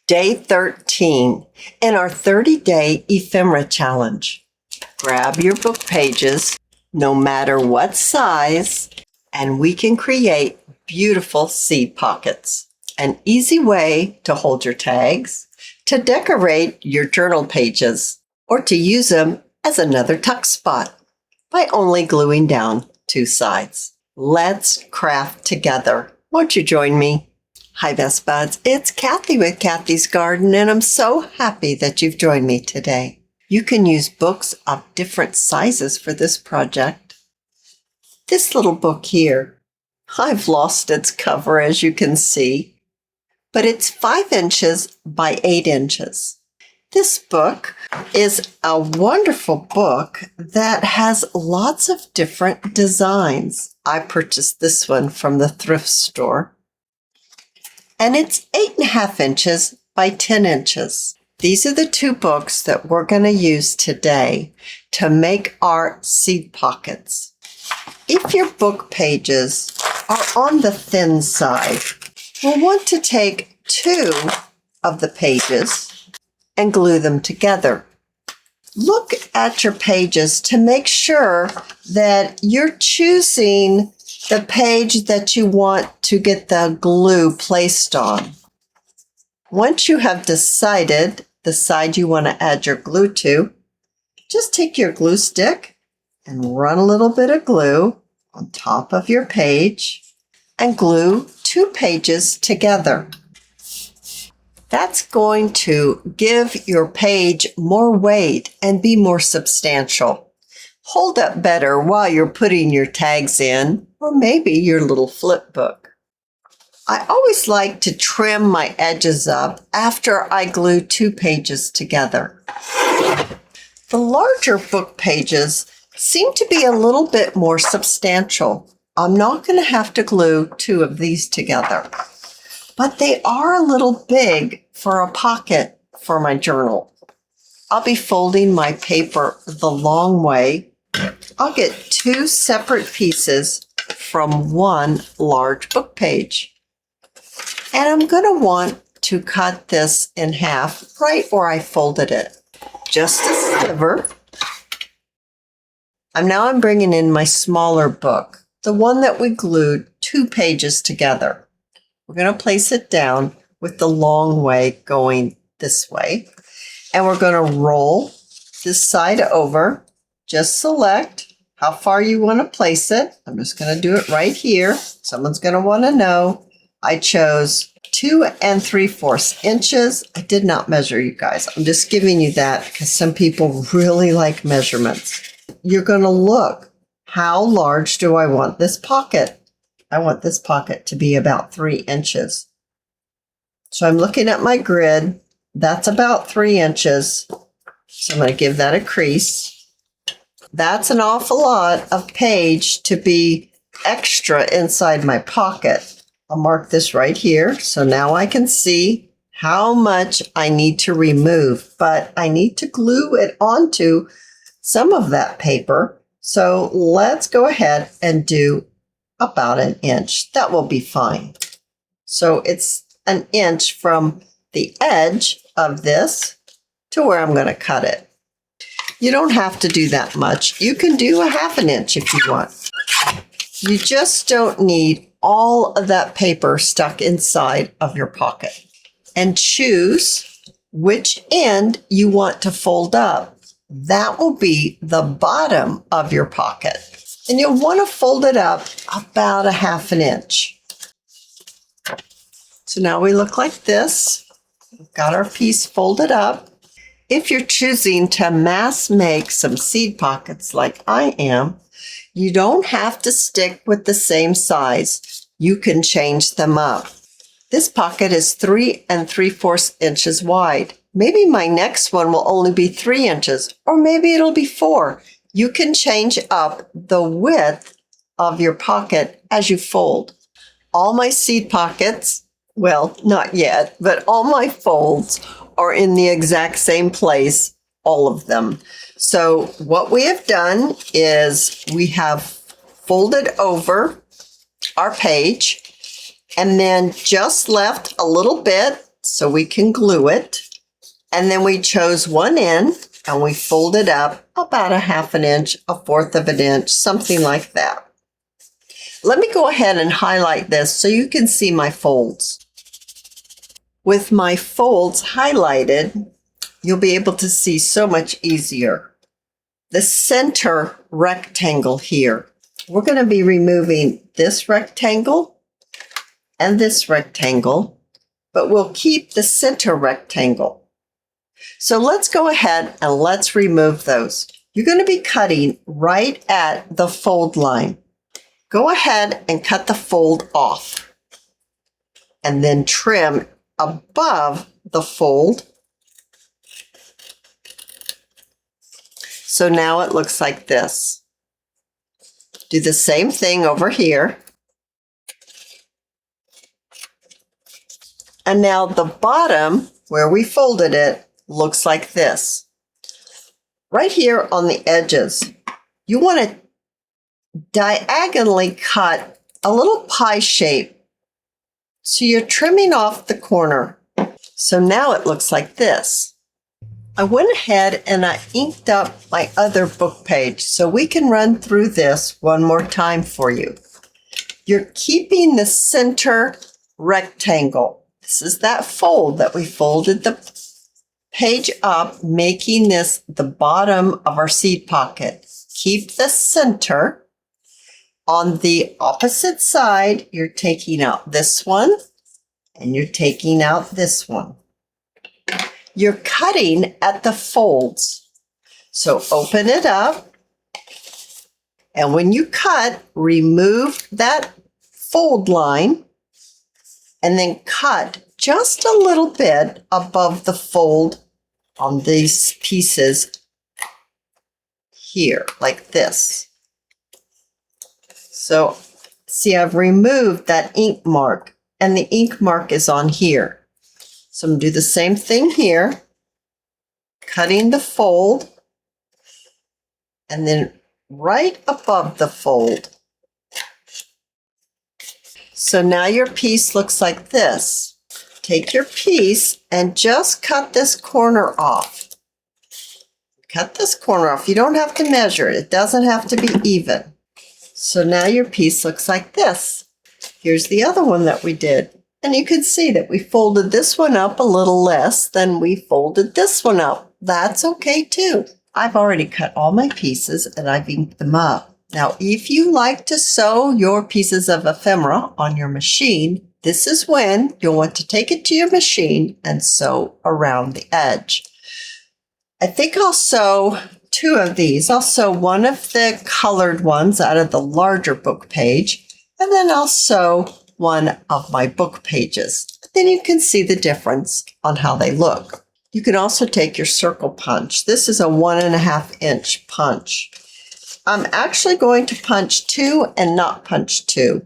Day 13 in our 30-day Ephemera challenge. Grab your book pages, no matter what size, and we can create beautiful seed pockets. An easy way to hold your tags, to decorate your journal pages, or to use them as another tuck spot by only gluing down two sides. Let's craft together. Won't you join me? Hi, Best Buds. It's Cathy with Cathy's Garden, and I'm so happy that you've joined me today. You can use books of different sizes for this project. This little book here, I've lost its cover, as you can see, but it's 5 inches by 8 inches. This book is a wonderful book that has lots of different designs. I purchased this one from the thrift store. And it's 8.5 inches by 10 inches. These are the two books that we're going to use today to make our seed pockets. If your book pages are on the thin side, we'll want to take 2 of the pages and glue them together. Look at your pages to make sure that you're choosing the page that you want to get the glue placed on. Once you have decided the side you want to add your glue to, just take your glue stick and run a little bit of glue on top of your page and glue 2 pages together. That's going to give your page more weight and be more substantial. Hold up better while you're putting your tags in, or maybe your little flip book. I always like to trim my edges up after I glue 2 pages together. The larger book pages seem to be a little bit more substantial. I'm not going to have to glue 2 of these together, but they are a little big for a pocket for my journal. I'll be folding my paper the long way. I'll get 2 separate pieces from 1 large book page. And I'm going to want to cut this in half right where I folded it. Just a sliver. I'm bringing in my smaller book, the one that we glued 2 pages together. We're going to place it down with the long way going this way. And we're going to roll this side over. Just select how far you want to place it. I'm just going to do it right here. Someone's going to want to know. I chose 2 3/4 inches. I did not measure, you guys. I'm just giving you that because some people really like measurements. You're going to look, how large do I want this pocket? I want this pocket to be about 3 inches. So I'm looking at my grid. That's about 3 inches. So I'm going to give that a crease. That's an awful lot of page to be extra inside my pocket. I'll mark this right here. So now I can see how much I need to remove, but I need to glue it onto some of that paper. So let's go ahead and do about 1 inch. That will be fine. So it's 1 inch from the edge of this to where I'm going to cut it. You don't have to do that much. You can do a 1/2 inch if you want. You just don't need all of that paper stuck inside of your pocket. And choose which end you want to fold up. That will be the bottom of your pocket. And you'll want to fold it up about a 1/2 inch. So now we look like this. We've got our piece folded up. If you're choosing to mass make some seed pockets like I am, you don't have to stick with the same size. You can change them up. This pocket is 3 3/4 inches wide. Maybe my next one will only be 3 inches, or maybe it'll be 4. You can change up the width of your pocket as you fold. All my seed pockets, well, not yet, but all my folds are in the exact same place, all of them. So what we have done is we have folded over our page and then just left a little bit so we can glue it. And then we chose one end and we folded up about 1/2 inch, 1/4 of an inch, something like that. Let me go ahead and highlight this so you can see my folds. With my folds highlighted, you'll be able to see so much easier. The center rectangle here, we're going to be removing this rectangle and this rectangle, but we'll keep the center rectangle. So let's go ahead and let's remove those. You're going to be cutting right at the fold line. Go ahead and cut the fold off and then trim above the fold. So now it looks like this. Do the same thing over here. And now the bottom, where we folded it, looks like this. Right here on the edges, you want to diagonally cut a little pie shape. So you're trimming off the corner. So now it looks like this. I went ahead and I inked up my other book page so we can run through this one more time for you. You're keeping the center rectangle. This is that fold that we folded the page up, making this the bottom of our seed pocket. Keep the center. On the opposite side, you're taking out this one and you're taking out this one. You're cutting at the folds. So open it up. And when you cut, remove that fold line and then cut just a little bit above the fold on these pieces here, like this. So see, I've removed that ink mark and the ink mark is on here. So I'm going to do the same thing here, cutting the fold and then right above the fold. So now your piece looks like this. Take your piece and just cut this corner off. Cut this corner off. You don't have to measure it. It doesn't have to be even. So now your piece looks like this. Here's the other one that we did. And you can see that we folded this one up a little less than we folded this one up. That's okay too. I've already cut all my pieces and I've inked them up. Now, if you like to sew your pieces of ephemera on your machine, this is when you'll want to take it to your machine and sew around the edge. I think I'll sew 2 of these. I'll sew one of the colored ones out of the larger book page, and then I'll sew one of my book pages. Then you can see the difference on how they look. You can also take your circle punch. This is a 1.5 inch punch. I'm actually going to punch 2 and not punch 2.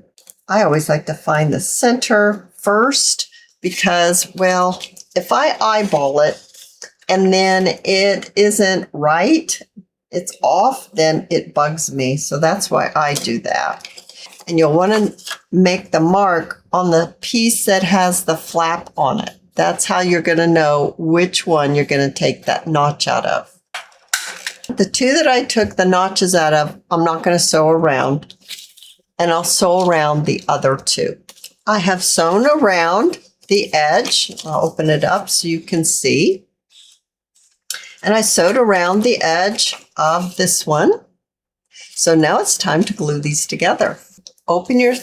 I always like to find the center first because, well, if I eyeball it and then it isn't right, it's off, then it bugs me. So that's why I do that. And you'll want to make the mark on the piece that has the flap on it. That's how you're going to know which one you're going to take that notch out of. The 2 that I took the notches out of, I'm not going to sew around, and I'll sew around the other 2. I have sewn around the edge. I'll open it up so you can see. And I sewed around the edge of this one. So now it's time to glue these together. Open your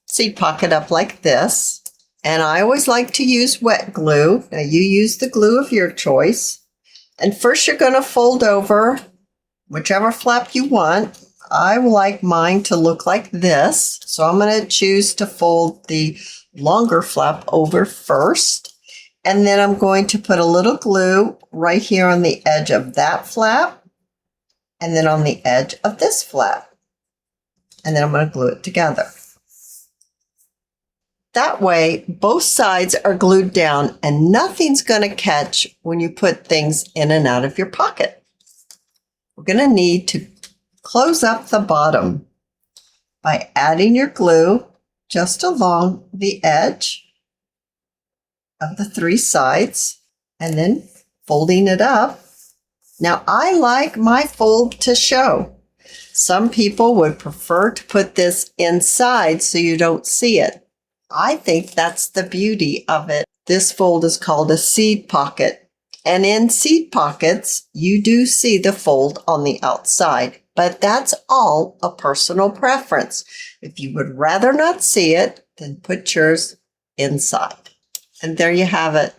seed pocket up like this. And I always like to use wet glue. Now you use the glue of your choice. And first you're going to fold over whichever flap you want. I like mine to look like this. So I'm going to choose to fold the longer flap over first. And then I'm going to put a little glue right here on the edge of that flap. And then on the edge of this flap. And then I'm going to glue it together. That way, both sides are glued down and nothing's going to catch when you put things in and out of your pocket. We're going to need to close up the bottom by adding your glue just along the edge. of the 3 sides and then folding it up. Now, I like my fold to show. Some people would prefer to put this inside so you don't see it. I think that's the beauty of it. This fold is called a seed pocket. And in seed pockets, you do see the fold on the outside, but that's all a personal preference. If you would rather not see it, then put yours inside. And there you have it.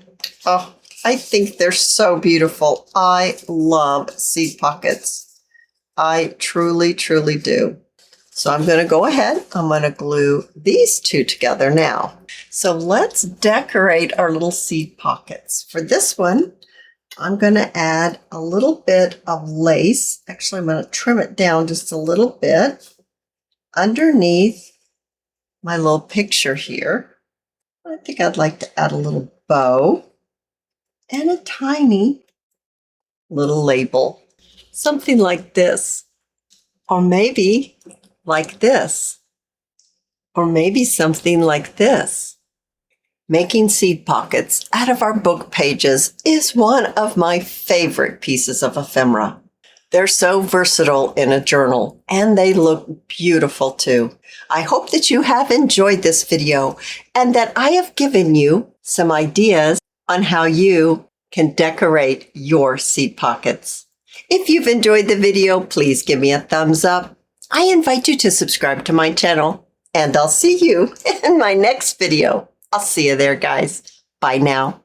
Oh, I think they're so beautiful. I love seed pockets. I truly, truly do. So I'm going to go ahead. I'm going to glue these 2 together now. So let's decorate our little seed pockets. For this one, I'm going to add a little bit of lace. Actually, I'm going to trim it down just a little bit underneath my little picture here. I think I'd like to add a little bow and a tiny little label. Something like this, or maybe like this, or maybe something like this. Making seed pockets out of our book pages is one of my favorite pieces of ephemera. They're so versatile in a journal, and they look beautiful too. I hope that you have enjoyed this video and that I have given you some ideas on how you can decorate your seed pockets. If you've enjoyed the video, please give me a thumbs up. I invite you to subscribe to my channel, and I'll see you in my next video. I'll see you there, guys. Bye now.